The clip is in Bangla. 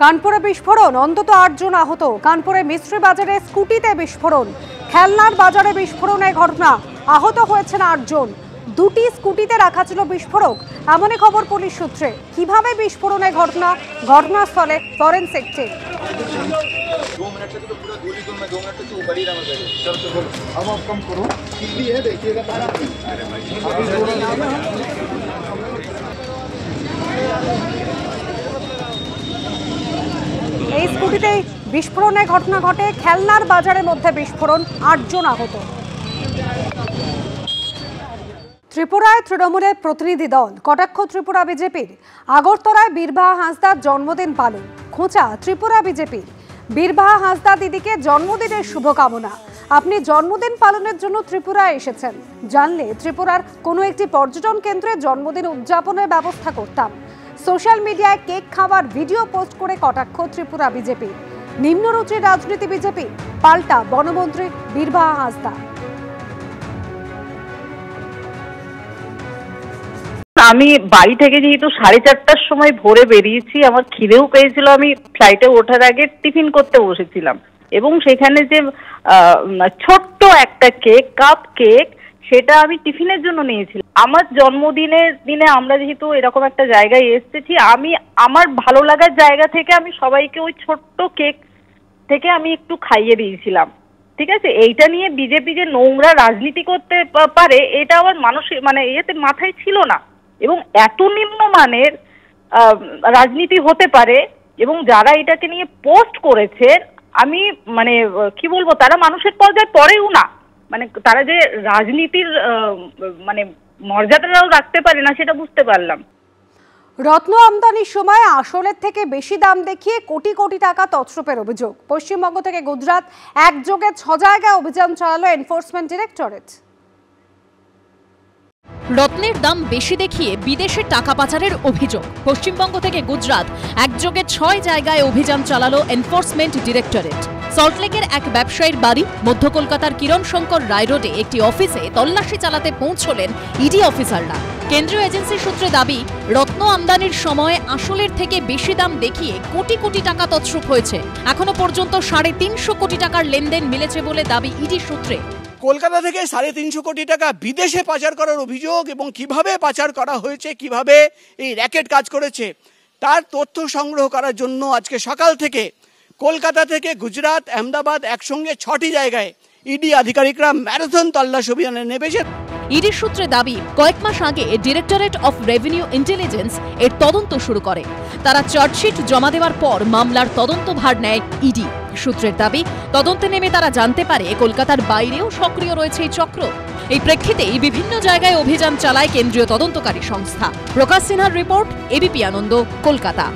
কানপুরে বিস্ফোরণ, অন্তত ৮ জন আহত। কানপুরে মিস্ত্রি বাজারে স্কুটিতে বিস্ফোরণ, খেলনার বাজারে বিস্ফোরণের ঘটনা, আহত হয়েছেন ৮ জন। দুটি স্কুটিতে রাখা ছিল বিস্ফোরক, এমনই খবর পুলিশ সূত্রে। কিভাবে বিস্ফোরণের ঘটনা, ঘটনাস্থলে ফরেনসিক টিম। এই স্কুটিতে বিস্ফোরণের ঘটনা ঘটে, খেলনার বাজারের মধ্যে বিস্ফোরণ, ৮ জন আহত। ত্রিপুরায় তৃণমূলের প্রতিনিধি দল, কটাক্ষ ত্রিপুরা বিজেপির। আগরতলায় বীরবাহা হাঁসদার জন্মদিন পালন, খোঁচা ত্রিপুরা বিজেপির। বীরবাহা হাঁসদা দিদিকে জন্মদিনের শুভকামনা। আপনি জন্মদিন পালনের জন্য ত্রিপুরায় এসেছেন, জানলে ত্রিপুরার কোনো একটি পর্যটন কেন্দ্রে জন্মদিন উদযাপনের ব্যবস্থা করতাম। সোশ্যাল মিডিয়ায় কেক খাওয়ার ভিডিও পোস্ট করে কটাক্ষ ত্রিপুরা বিজেপি। নিম্নরুচির রাজনীতি বিজেপি, পাল্টা বনমন্ত্রী বীরবাহা হাঁসদা। আমি বাড়ি থেকে যেহেতু 4:30টার সময় ভোরে বেরিয়েছি, আমার খিদেও পেয়েছিল। আমি ফ্লাইটে ওঠার আগে টিফিন করতে বসেছিলাম এবং সেখানে যে ছোট্ট একটা কেক, কাপ কেক, সেটা আমি টিফিনের জন্য নিয়েছিলাম। আমার জন্মদিনের দিনে আমরা যেহেতু এরকম একটা জায়গায় এসেছি, আমি আমার ভালো লাগার জায়গা থেকে আমি সবাইকে ওই ছোট্ট কেক থেকে আমি একটু খাইয়ে দিয়েছিলাম। ঠিক আছে, এইটা নিয়ে বিজেপি যে নোংরা রাজনীতি করতে পারে, এটা আমার মানসিক এতে মাথায় ছিল না। এবং এত নিম্নমানের রাজনীতি হতে পারে, এবং যারা এটাকে নিয়ে পোস্ট করেছে, আমি কি বলবো, তারা মানুষের পর্যায়ে পড়েও না। তারা যে রাজনীতির মর্যাদাটাও রাখতে পারে না, সেটা বুঝতে পারলাম। রত্ন আমদানির সময় আসলের থেকে বেশি দাম দেখিয়ে কোটি কোটি টাকা তছরূপের অভিযোগ। পশ্চিমবঙ্গ থেকে গুজরাট একযোগে 6 জায়গায় অভিযান চালালো এনফোর্সমেন্ট ডিরেক্টরেট। রত্নের দাম বেশি দেখিয়ে বিদেশে টাকা পাচারের অভিযোগ। পশ্চিমবঙ্গ থেকে গুজরাট একযোগে 6 জায়গায় অভিযান চালালো এনফোর্সমেন্ট ডিরেক্টরেট। সল্টলেকের এক ব্যবসায়ীর বাড়ি, মধ্য কলকাতার কিরণ শঙ্কর রায় রোডে একটি অফিসে তল্লাশি চালাতে পৌঁছলেন ইডি অফিসাররা। কেন্দ্রীয় এজেন্সির সূত্রে দাবি, রত্ন আমদানির সময় আসলের থেকে বেশি দাম দেখিয়ে কোটি কোটি টাকা তছরূপ হয়েছে। এখনো পর্যন্ত 350 কোটি টাকার লেনদেন মিলেছে বলে দাবি ইডি সূত্রে। কলকাতা থেকে 350 কোটি টাকা বিদেশে পাচার করার অভিযোগ, এবং কিভাবে পাচার করা হয়েছে, কিভাবে এই র্যাকেট কাজ করেছে, তার তথ্য সংগ্রহ করার জন্য আজকে সকাল থেকে কলকাতা থেকে গুজরাট, আহমেদাবাদ একসঙ্গে 6টি জায়গায় ইডি আধিকারিকরা ম্যারাথন তল্লাশি অভিযানে নেমেছে। ইডির সূত্রে দাবি, কয়েক মাস আগে ডিরেক্টরেট অফ রেভিনিউ ইন্টেলিজেন্স এর তদন্ত শুরু করে। তারা চার্জশিট জমা দেওয়ার পর মামলার তদন্ত ভার নেয় ইডি। সূত্রের দাবি, তদন্তে নেমে তারা জানতে পারে কলকাতার বাইরেও সক্রিয় রয়েছে এই চক্র। এই প্রেক্ষিতেই বিভিন্ন জায়গায় অভিযান চালায় কেন্দ্রীয় তদন্তকারী সংস্থা। প্রকাশ সিনহার রিপোর্ট, এবিপি আনন্দ, কলকাতা।